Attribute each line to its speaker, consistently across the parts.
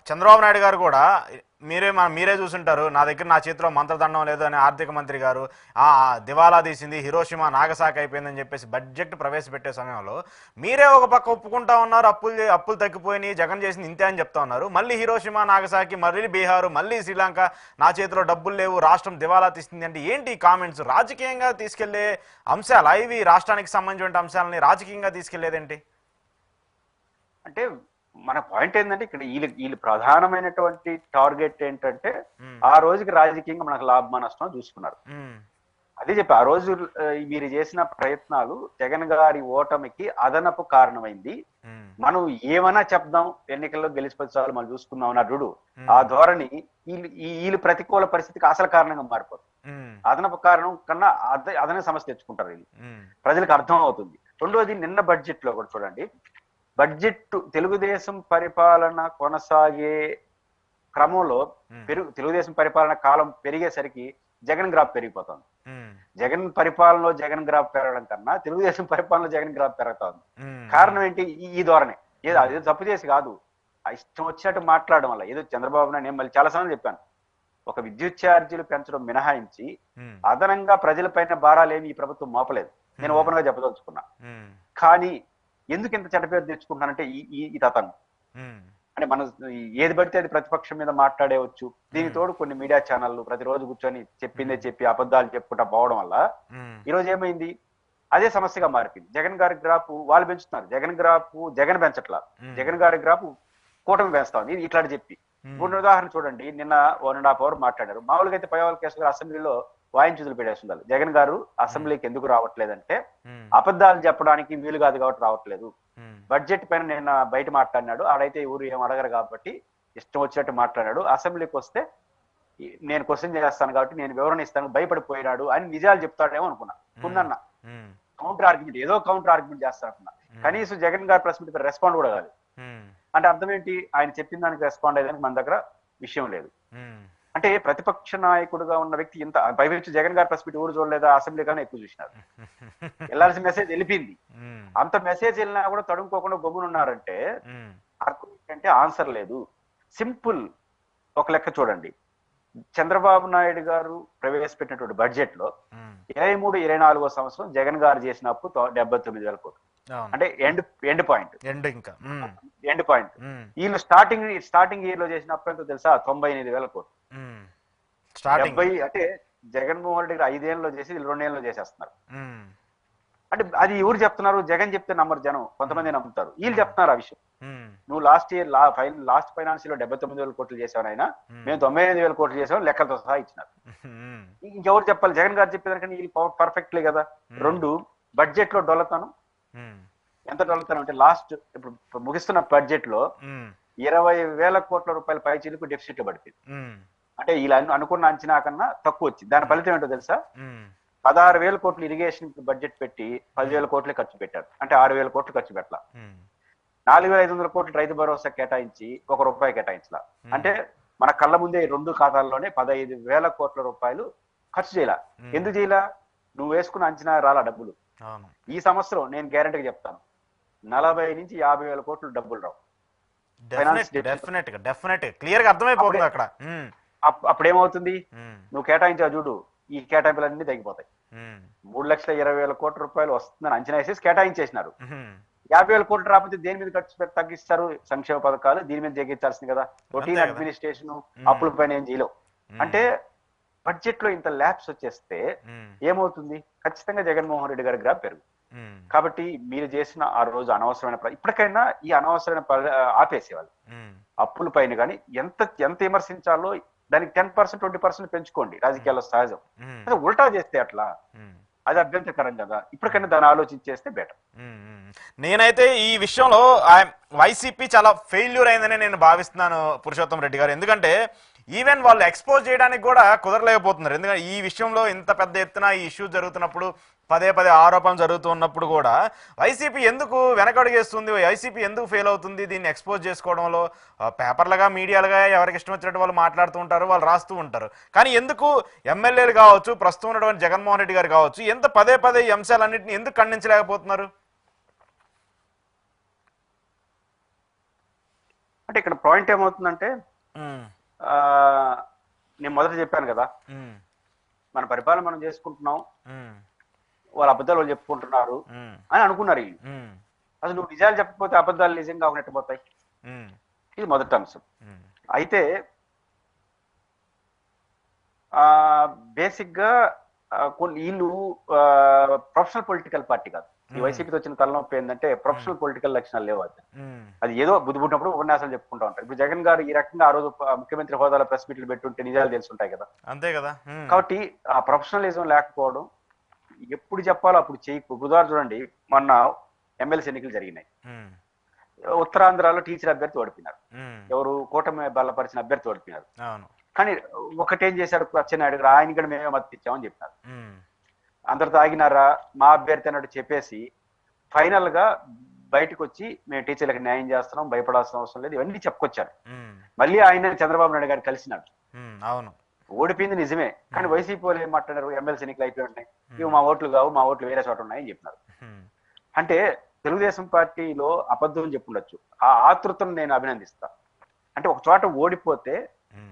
Speaker 1: చంద్రబాబు నాయుడు గారు కూడా మీరే చూసుంటారు, నా దగ్గర నా చేతిలో మంత్రదండం లేదు అని ఆర్థిక మంత్రి గారు దివాలా తీసింది, హిరోషిమా నాగసాకి అయిపోయిందని చెప్పేసి బడ్జెట్ ప్రవేశపెట్టే సమయంలో మీరే ఒక పక్క ఒప్పుకుంటా ఉన్నారు, అప్పులు తగ్గిపోయినాయి, జగన్ చేసింది ఇంతే అని చెప్తా ఉన్నారు. మళ్ళీ హిరోషిమా నాగసాకి, మళ్ళీ బీహారు, మళ్ళీ శ్రీలంక, నా చేతిలో డబ్బులు లేవు, రాష్ట్రం దివాలా తీసింది అంటే ఏంటి ఈ కామెంట్స్? రాజకీయంగా తీసుకెళ్లే అంశాలా ఇవి? రాష్ట్రానికి సంబంధించిన అంశాలని రాజకీయంగా తీసుకెళ్లేదేంటి
Speaker 2: అంటే మన పాయింట్ ఏంటంటే ఇక్కడ వీళ్ళు ప్రధానమైనటువంటి టార్గెట్ ఏంటంటే ఆ రోజుకి రాజకీయంగా మనకు లాభ నష్టం చూసుకున్నారు. అదే చెప్పి ఆ రోజు వీరు చేసిన ప్రయత్నాలు జగన్ గారి ఓటమికి అదనపు కారణమైంది. మనం ఏమైనా చెప్దాం, ఎన్నికల్లో గెలిచిపోతాలు మనం చూసుకుందాం అన్నాడు. ఆ ధోరణి వీళ్ళు ప్రతికూల పరిస్థితికి అసలు కారణంగా మారిపోతుంది. అదనపు కారణం కన్నా అదనే సమస్య తెచ్చుకుంటారు వీళ్ళు. ప్రజలకు అర్థం అవుతుంది. రెండోది, నిన్న బడ్జెట్ లో కూడా చూడండి, బడ్జెట్ తెలుగుదేశం పరిపాలన కొనసాగే క్రమంలో తెలుగుదేశం పరిపాలన కాలం పెరిగేసరికి జగన్ గ్రాఫ్ పెరిగిపోతుంది. జగన్ పరిపాలనలో జగన్ గ్రాఫ్ పెరగడం కన్నా తెలుగుదేశం పరిపాలనలో జగన్ గ్రాఫ్ పెరుగుతుంది. కారణం ఏంటి? ఈ ధోరణి. అదేదో తప్పు చేసి కాదు, ఇష్టం వచ్చినట్టు మాట్లాడడం వల్ల. ఏదో చంద్రబాబు నాయుడు, నేను మళ్ళీ చాలా సార్లు చెప్పాను, ఒక విద్యుత్ ఛార్జీలు పెంచడం మినహాయించి అదనంగా ప్రజలపైన భారాలేమి ఈ ప్రభుత్వం మోపలేదు. నేను ఓపెన్ గా చెప్పదలుచుకున్నా. కానీ ఎందుకు ఇంత చెడ్డ పేరు తెచ్చుకుంటున్నానంటే ఈ తతంగం. అంటే మనం ఏది పడితే అది ప్రతిపక్షం మీద మాట్లాడేవచ్చు. దీని తోడు కొన్ని మీడియా ఛానళ్ళు ప్రతిరోజు కూర్చొని చెప్పిందే చెప్పి అబద్ధాలు చెప్పుకుంటా పోవడం వల్ల ఈరోజు ఏమైంది, అదే సమస్యగా మారిపోయింది. జగన్ గారి గ్రాఫ్ వాళ్ళు పెంచుతున్నారు, జగన్ గ్రాఫ్ జగన్ పెంచట్లా, జగన్ గారి గ్రాఫ్ కూటమి పెంచుతా ఉంది. ఇట్లాంటి చెప్పి ఇప్పుడు ఉదాహరణ చూడండి, నిన్న 1.5 hour మాట్లాడారు. మామూలుగా అయితే పైవాళ్ళ కేసు గారు అసెంబ్లీలో వాయించుదలు పెట్టేస్తున్నారు. జగన్ గారు అసెంబ్లీకి ఎందుకు రావట్లేదంటే అబద్ధాలు చెప్పడానికి వీలు కాదు కాబట్టి రావట్లేదు. బడ్జెట్ పైన నిన్న బయట మాట్లాడినాడు, ఆడైతే ఊరు ఏం అడగరు కాబట్టి ఇష్టం వచ్చినట్టు మాట్లాడాడు. అసెంబ్లీకి వస్తే నేను క్వశ్చన్ చేస్తాను కాబట్టి నేను వివరణ ఇస్తాను, భయపడిపోయినాడు అని నిజాలు చెప్తాడేమో అనుకున్నా. ఉందన్న కౌంటర్ ఆర్గ్యుమెంట్, ఏదో కౌంటర్ ఆర్గ్యుమెంట్ చేస్తానుకున్నా. కనీసం జగన్ గారి ప్రెస్ మీట్ రెస్పాండ్ కూడా కాదు. అంటే అర్థం ఏంటి? ఆయన చెప్పిన దానికి రెస్పాండ్ అయ్యేదానికి మన దగ్గర విషయం లేదు. అంటే ప్రతిపక్ష నాయకుడుగా ఉన్న వ్యక్తి ఇంత పైవచ్చి జగన్ గారి ప్రెస్ మీట్ ఊరు చూడలేదా, అసెంబ్లీ కన్నా ఎక్కువ చూసినారు. వెళ్ళాల్సిన మెసేజ్ వెళ్ళిపోయింది. అంత మెసేజ్ వెళ్ళినా కూడా తడుముకోకుండా గమ్మునున్నారంటే అర్థం ఏంటంటే ఆన్సర్ లేదు. సింపుల్ ఒక లెక్క చూడండి, చంద్రబాబు నాయుడు గారు ప్రవేశపెట్టినటువంటి బడ్జెట్ లో 23-24 సంవత్సరం జగన్ గారు చేసిన అప్పు 79,000 కోట్లు. అంటే ఎండ్ పాయింట్. వీళ్ళు స్టార్టింగ్ ఇయర్ లో చేసిన అప్పు ఎంతో తెలుసా? 98,000 కోట్లు. 70 అంటే జగన్మోహన్ రెడ్డి గారు 5 ఏళ్ళలో చేసి 2 ఏళ్ళలో చేసేస్తున్నారు. అంటే అది ఎవరు చెప్తున్నారు? జగన్ చెప్తే నమ్మరు జనం, కొంతమంది నమ్ముతారు. వీళ్ళు చెప్తున్నారు ఆ విషయం. నువ్వు లాస్ట్ ఫైనాన్షియల్ లో 79,000 కోట్లు చేసావు అయినా, మేము 95,000 కోట్లు చేసాం లెక్కలతో సహా ఇచ్చినారు. ఇంకెవరు చెప్పాలి? జగన్ గారు చెప్పేదానికన్నా వీళ్ళు పర్ఫెక్ట్లీ కదా. 2, బడ్జెట్ లో డొల్లతనం. ఎంత డొల్లతనం అంటే లాస్ట్ ఇప్పుడు ముగిస్తున్న బడ్జెట్ లో 20,000 కోట్ల రూపాయల పైచీలకు డెఫిసిట్ పడిపోయింది. అంటే ఇలా అనుకున్న అంచనా కన్నా తక్కువ వచ్చింది. దాని ఫలితం ఏంటో తెలుసా? 16,000 కోట్లు ఇరిగేషన్ బడ్జెట్ పెట్టి 10,000 కోట్లే ఖర్చు పెట్టారు. అంటే 6,000 కోట్లు ఖర్చు పెట్టాల. 4,500 కోట్లు రైతు భరోసా కేటాయించి ₹1 కేటాయించాల. అంటే మన కళ్ళ ముందే 2 ఖాతాల్లోనే 15,000 కోట్ల రూపాయలు ఖర్చు చేయాల. ఎందుకు చేయాల? నువ్వు వేసుకున్న అంచనా రాలా డబ్బులు. ఈ సంవత్సరం నేను గ్యారెంటీగా చెప్తాను 40,000-50,000 కోట్లు డబ్బులు రావు.
Speaker 1: క్లియర్ గా అర్థమైపోతుంది అక్కడ.
Speaker 2: అప్పుడేమవుతుంది? నువ్వు కేటాయించావు చూడు, ఈ కేటాయింపులన్నీ తగ్గిపోతాయి. 3,20,000 కోట్ల రూపాయలు వస్తుందని అంచనా వేసేసి కేటాయించేసినారు. 50,000 కోట్లు రాకపోతే దేని మీద ఖర్చు తగ్గిస్తారు? సంక్షేమ పథకాలు దీని మీద తగ్గించాల్సింది కదా. రొటీన్ అడ్మినిస్ట్రేషన్, అప్పుల పైన ఏం చేయలేవు. అంటే బడ్జెట్ లో ఇంత ల్యాబ్స్ వచ్చేస్తే ఏమవుతుంది? ఖచ్చితంగా జగన్మోహన్ రెడ్డి గారి గ్రాఫ్ పెరుగు. కాబట్టి మీరు చేసిన ఆ రోజు అనవసరమైన ఇప్పటికైనా ఈ అనవసరమైన ఆపేసేవాళ్ళు. అప్పుల పైన కానీ ఎంత విమర్శించాలో దానికి 10%, 20% పెంచుకోండి. రాజకీయాల్లో సహజం. ఉల్టా చేస్తే అట్లా అది అభ్యంతరకరం కదా. ఇప్పటికైనా దాన్ని ఆలోచించేస్తే బెటర్.
Speaker 1: నేనైతే ఈ విషయంలో వైసీపీ చాలా ఫెయిల్యూర్ అయిందని నేను భావిస్తున్నాను పురుషోత్తం రెడ్డి గారు. ఎందుకంటే ఈవెన్ వాళ్ళు ఎక్స్పోజ్ చేయడానికి కూడా కుదరలేకపోతున్నారు. ఎందుకంటే ఈ విషయంలో ఇంత పెద్ద ఎత్తున ఈ ఇష్యూ జరుగుతున్నప్పుడు, పదే ఆరోపణలు జరుగుతున్నప్పుడు కూడా వైసీపీ ఎందుకు వెనకడుగేస్తుంది? వైసీపీ ఎందుకు ఫెయిల్ అవుతుంది దీన్ని ఎక్స్పోజ్ చేసుకోవడంలో? పేపర్లుగా, మీడియాలుగా ఎవరికి ఇష్టం వచ్చినట్టు వాళ్ళు మాట్లాడుతూ ఉంటారు, వాళ్ళు రాస్తూ ఉంటారు. కానీ ఎందుకు ఎమ్మెల్యేలు కావచ్చు, ప్రస్తుతం ఉన్నటువంటి జగన్మోహన్ రెడ్డి గారు కావచ్చు, ఎంత పదే ఈ అంశాలన్నింటినీ ఎందుకు ఖండించలేకపోతున్నారు?
Speaker 2: అంటే ఇక్కడ పాయింట్ ఏమవుతుందంటే
Speaker 1: ఉమ్,
Speaker 2: ఆ, నేను మొదట చెప్పాను కదా,
Speaker 1: ఉమ్,
Speaker 2: మన పరిపాలన మనం చేసుకుంటున్నాం,
Speaker 1: ఉమ్,
Speaker 2: వాళ్ళ అబద్ధాలు వాళ్ళు చెప్పుకుంటున్నారు
Speaker 1: ఉమ్,
Speaker 2: అని అనుకున్నారు వీళ్ళు.
Speaker 1: ఉమ్,
Speaker 2: అసలు నువ్వు నిజాలు చెప్పకపోతే అబద్ధాలు నిజంగా అవునట్టుపోతాయి.
Speaker 1: ఉమ్,
Speaker 2: ఇది మొదటి అంశం.
Speaker 1: ఉమ్,
Speaker 2: అయితే ఆ బేసిక్ గా కొన్ని వీళ్ళు ప్రొఫెషనల్ పొలిటికల్ పార్టీ కాదు. ఈ వైసీపీతో వచ్చిన తలనొప్పి ఏంటంటే ప్రొఫెషనల్ పొలిటికల్ లక్షణాలు లేవు అది.
Speaker 1: ఉమ్,
Speaker 2: అది ఏదో బుద్ధి పుట్టినప్పుడు ఉపన్యాసాలు చెప్పుకుంటా ఉంటారు. ఇప్పుడు జగన్ గారు ఈ రకంగా ఆ రోజు ముఖ్యమంత్రి హోదాలో ప్రెస్ మీట్లు పెట్టుంటే నిజాలు తెలుసుంటాయి కదా.
Speaker 1: అంతే కదా. ఉమ్,
Speaker 2: కాబట్టి ఆ ప్రొఫెషనలిజం లేకపోవడం, ఎప్పుడు చెప్పాలో అప్పుడు చేయకు. ఉదాహరణ చూడండి, మొన్న ఎమ్మెల్సీ ఎన్నికలు జరిగినాయి.
Speaker 1: ఉమ్,
Speaker 2: ఉత్తరాంధ్రలో టీచర్ అభ్యర్థి ఓడిపోయినారు.
Speaker 1: ఉమ్,
Speaker 2: ఎవరు? కూటమి బలపరిచిన అభ్యర్థి ఓడిపోయినారు.
Speaker 1: అవును.
Speaker 2: కానీ ఒకటేం చేశాడు అచ్చెన్నాయుడు గారు, ఆయన కూడా మేమే మద్దతు ఇచ్చామని చెప్పినారు.
Speaker 1: ఉమ్,
Speaker 2: అందరితో ఆగినారా? మా అభ్యర్థి అన్నట్టు చెప్పేసి ఫైనల్ గా బయటకు వచ్చి మేము టీచర్లకు న్యాయం చేస్తున్నాం, భయపడాల్సిన అవసరం లేదు, ఇవన్నీ చెప్పుకొచ్చారు.
Speaker 1: ఉమ్,
Speaker 2: మళ్ళీ ఆయన చంద్రబాబు నాయుడు గారు కలిసినాడు.
Speaker 1: ఉమ్, అవును.
Speaker 2: ఓడిపోయింది నిజమే, కానీ వైసీపీ వాళ్ళు ఏం మాట్లాడారు? ఎమ్మెల్సీ ఎన్నికలు అయిపోయి ఉన్నాయి, ఇవి మా ఓట్లు కావు, మా ఓట్లు వేరే చోట ఉన్నాయని చెప్పినారు.
Speaker 1: ఉమ్,
Speaker 2: అంటే తెలుగుదేశం పార్టీలో అబద్ధం చెప్పుండొచ్చు, ఆ ఆతృతను నేను అభినందిస్తా. అంటే ఒక చోట ఓడిపోతే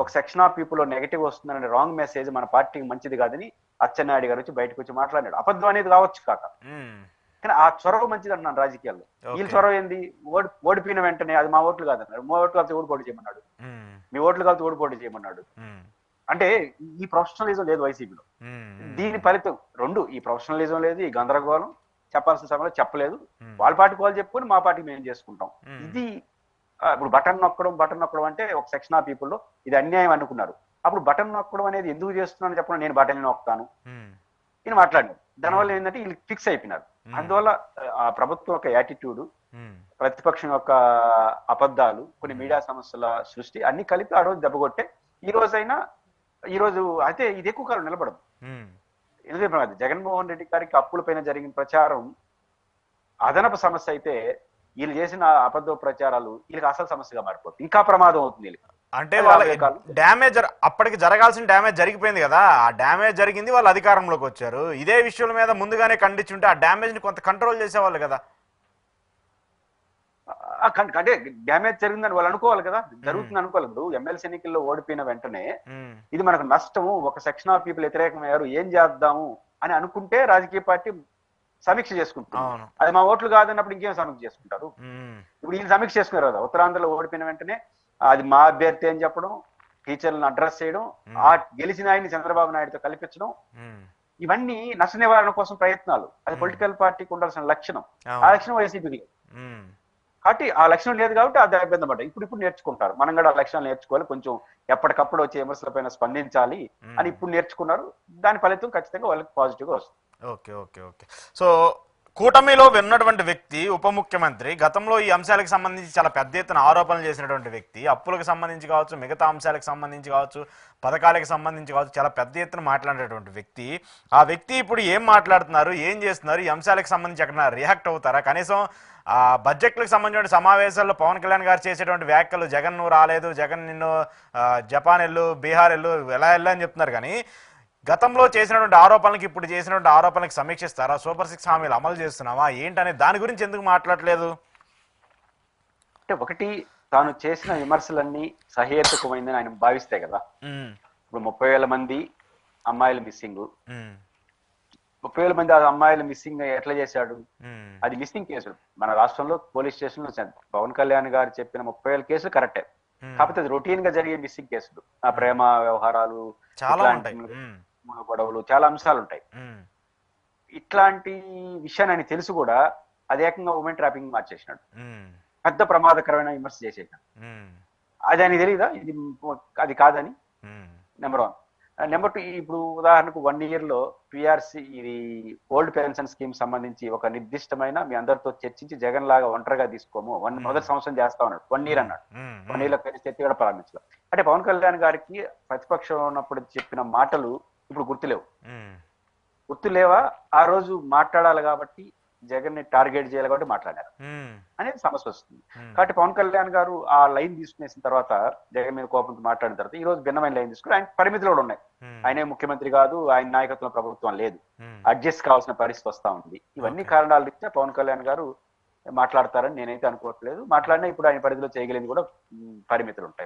Speaker 2: ఒక సెక్షన్ ఆఫ్ పీపుల్ నెగటివ్ వస్తుందనే రాంగ్ మెసేజ్ మన పార్టీకి మంచిది కాదని అచ్చెన్నాయుడు గారు వచ్చి బయటకు వచ్చి మాట్లాడాడు. అబద్ధం అనేది కావచ్చు కాక,
Speaker 1: ఉమ్,
Speaker 2: కానీ ఆ చొరవ మంచిది అంటున్నాను రాజకీయాల్లో. వీళ్ళ చొరవ ఏంది? ఓడిపోయిన వెంటనే అది మా ఓట్లు కాదన్నారు, మా ఓట్లు కలిసి ఓడి పోటీ చేయమన్నాడు,
Speaker 1: ఉమ్,
Speaker 2: మీ ఓట్లు కలిసి ఓడి పోటీ చేయమన్నాడు.
Speaker 1: ఉమ్,
Speaker 2: అంటే ఈ ప్రొఫెషనలిజం లేదు వైసీపీలో.
Speaker 1: ఉమ్,
Speaker 2: దీని ఫలితం రెండు, ఈ ప్రొఫెషనలిజం లేదు, ఈ గందరగోళం, చెప్పాల్సిన సమయంలో చెప్పలేదు,
Speaker 1: ఉమ్,
Speaker 2: వాళ్ళ పార్టీకి వాళ్ళు చెప్పుకొని మా పార్టీకి మేము చేసుకుంటాం.
Speaker 1: ఉమ్,
Speaker 2: ఇది ఇప్పుడు బటన్ నొక్కడం అంటే ఒక సెక్షన్ ఆఫ్ పీపుల్లో ఇది అన్యాయం అనుకున్నారు. అప్పుడు బటన్ నొక్కడం అనేది ఎందుకు చేస్తున్నాను చెప్పడం, నేను బటన్ నొక్కుతాను
Speaker 1: ఉమ్,
Speaker 2: నేను మాట్లాడినాను. దానివల్ల ఏంటంటే వీళ్ళు ఫిక్స్ అయిపోయినారు. అందువల్ల ఆ ప్రభుత్వం యొక్క యాటిట్యూడ్,
Speaker 1: ఉమ్,
Speaker 2: ప్రతిపక్షం యొక్క అబద్ధాలు, కొన్ని మీడియా సమస్యల సృష్టి అన్ని కలిపి ఆ రోజు దెబ్బకొట్టే. ఈ రోజు అయితే ఇది ఎక్కువ కాలం నిలబడదు.
Speaker 1: ఉమ్,
Speaker 2: ఎందుకంటే జగన్మోహన్ రెడ్డి గారికి అప్పుల పైన జరిగిన ప్రచారం అదనపు సమస్య అయితే, వీళ్ళు చేసిన అబద్ధ ప్రచారాలు వీళ్ళకి అసలు సమస్యగా మారిపోతుంది, ఇంకా ప్రమాదం అవుతుంది వీళ్ళకి.
Speaker 1: అంటే వాళ్ళ డ్యామేజ్ అప్పటికి జరగాల్సిన డ్యామేజ్ జరిగిపోయింది కదా. ఆ డ్యామేజ్ జరిగింది, వాళ్ళు అధికారంలోకి వచ్చారు. ఇదే విషయాల మీద ముందుగానే ఖండించుంటే ఆ డ్యామేజ్ ని కొంత కంట్రోల్ చేసేవాళ్ళు కదా.
Speaker 2: అంటే డ్యామేజ్ జరిగిందని వాళ్ళు అనుకోవాలి కదా, జరుగుతుంది అనుకోవాలి. ఇప్పుడు ఎమ్మెల్సీ ఎన్నికల్లో ఓడిపోయిన వెంటనే
Speaker 1: ఉమ్,
Speaker 2: ఇది మనకు నష్టము, ఒక సెక్షన్ ఆఫ్ పీపుల్ వ్యతిరేకమయ్యారు, ఏం చేద్దాము అని అనుకుంటే రాజకీయ పార్టీ సమీక్ష చేసుకుంటుంది.
Speaker 1: అవును.
Speaker 2: అది మా ఓట్లు కాదన్నప్పుడు ఇంకేం సమీక్ష చేసుకుంటారు?
Speaker 1: ఉమ్,
Speaker 2: ఇప్పుడు వీళ్ళు సమీక్ష చేసుకున్నారు కదా. ఉత్తరాంధ్రలో ఓడిపోయిన వెంటనే అది మా అభ్యర్థి అని చెప్పడం, టీచర్లను అడ్రస్ చేయడం, ఆ గెలిచిన ఆయన్ని చంద్రబాబు నాయుడుతో కల్పించడం,
Speaker 1: ఉమ్,
Speaker 2: ఇవన్నీ నష్ట నివారణ కోసం ప్రయత్నాలు. అది పొలిటికల్ పార్టీకి ఉండాల్సిన లక్షణం. ఆ లక్షణం వైసీపీకి.
Speaker 1: ఉమ్,
Speaker 2: కాబట్టి ఆ లక్షణం లేదు కాబట్టి అది ఇబ్బంది పడ్డాయి. ఇప్పుడు నేర్చుకుంటారు, మనం కూడా ఆ లక్షణాలు నేర్చుకోవాలి, కొంచెం ఎప్పటికప్పుడు వచ్చే విమర్శలపైన స్పందించాలి అని ఇప్పుడు నేర్చుకున్నారు. దాని ఫలితం ఖచ్చితంగా వాళ్ళకి పాజిటివ్ గా వస్తుంది.
Speaker 1: Okay okay okay. సో కూటమిలో ఉన్నటువంటి వ్యక్తి ఉప ముఖ్యమంత్రి, గతంలో ఈ అంశాలకు సంబంధించి చాలా పెద్ద ఎత్తున ఆరోపణలు చేసినటువంటి వ్యక్తి, అప్పులకు సంబంధించి కావచ్చు, మిగతా అంశాలకు సంబంధించి కావచ్చు, పథకాలకు సంబంధించి కావచ్చు, చాలా పెద్ద ఎత్తున మాట్లాడేటువంటి వ్యక్తి. ఆ వ్యక్తి ఇప్పుడు ఏం మాట్లాడుతున్నారు, ఏం చేస్తున్నారు, ఈ అంశాలకు సంబంధించి ఎక్కడ రియాక్ట్ అవుతారా? కనీసం ఆ బడ్జెట్లకు సంబంధించిన సమావేశాల్లో పవన్ కళ్యాణ్ గారు చేసేటువంటి వ్యాఖ్యలు, జగన్ నువ్వు రాలేదు, జగన్ నిన్ను జపాన్ వెళ్ళు, బీహార్ వెళ్ళు, ఎలా వెళ్ళు అని చెప్తున్నారు. కానీ గతంలో చేసినటువంటి ఆరోపణలకు ఇప్పుడు చేసినటువంటి ఆరోపణలకు సమీక్షిస్తారా? సూపర్ 6 హామీలు అమలు చేస్తున్నావా ఏంటనే దాని గురించి ఎందుకు మాట్లాడలేదు?
Speaker 2: అంటే ఒకటి, తాను చేసిన విమర్శలన్నీ సహేతుకమైందని ఆయన భావిస్తే కదా. ఇప్పుడు 30,000 మంది అమ్మాయిలు మిస్సింగ్, 30,000 మంది అమ్మాయిలు మిస్సింగ్ ఎట్లా చేశాడు? అది మిస్సింగ్ కేసులు మన రాష్ట్రంలో పోలీస్ స్టేషన్ లో పవన్ కళ్యాణ్ గారు చెప్పిన 30,000 కేసులు కరెక్టే. కాకపోతే అది రొటీన్ గా జరిగే మిస్సింగ్ కేసులు, ఆ ప్రేమ వ్యవహారాలు,
Speaker 1: చాలా ఉంటాయి,
Speaker 2: గొడవలు, చాలా అంశాలు ఉంటాయి. ఇట్లాంటి విషయాన్ని ఆయన తెలుసు కూడా అది ఏకంగా ఉమెన్ ట్రాపింగ్ మార్చేసినాడు, పెద్ద ప్రమాదకరమైన విమర్శ చేసేసాడు. అది ఆయన తెలియదా ఇది అది కాదని? నెంబర్ 1. నెంబర్ 2, ఇప్పుడు ఉదాహరణకు 1 year లో పిఆర్సి, ఇది ఓల్డ్ పెన్షన్ స్కీమ్ సంబంధించి ఒక నిర్దిష్టమైన మీ అందరితో చర్చించి జగన్ లాగా ఒంటరిగా తీసుకోము, మొదటి సంవత్సరం చేస్తా ఉన్నాడు. 1 year అన్నాడు. 1 year లో చర్చ కూడా ప్రారంభించాలి. అంటే పవన్ కళ్యాణ్ గారికి ప్రతిపక్షం ఉన్నప్పుడు చెప్పిన మాటలు ఇప్పుడు గుర్తులేవా? ఆ రోజు మాట్లాడాలి కాబట్టి, జగన్ ని టార్గెట్ చేయాలి కాబట్టి మాట్లాడారు అనేది సమస్య వస్తుంది. కాబట్టి పవన్ కళ్యాణ్ గారు ఆ లైన్ తీసుకునేసిన తర్వాత, జగన్ మీద కోపంతో మాట్లాడిన తర్వాత ఈ రోజు భిన్నమైన లైన్ తీసుకుని, ఆయన పరిమితులు కూడా ఉన్నాయి. ఆయనే ముఖ్యమంత్రి కాదు, ఆయన నాయకత్వంలో ప్రభుత్వం లేదు, అడ్జస్ట్ కావాల్సిన పరిస్థితి వస్తా ఉంది. ఇవన్నీ కారణాలు ఇచ్చా పవన్ కళ్యాణ్ గారు మాట్లాడతారని నేనైతే అనుకోవట్లేదు. మాట్లాడినా ఇప్పుడు ఆయన పరిధిలో చేయగలిగింది కూడా పరిమితులు ఉంటాయి.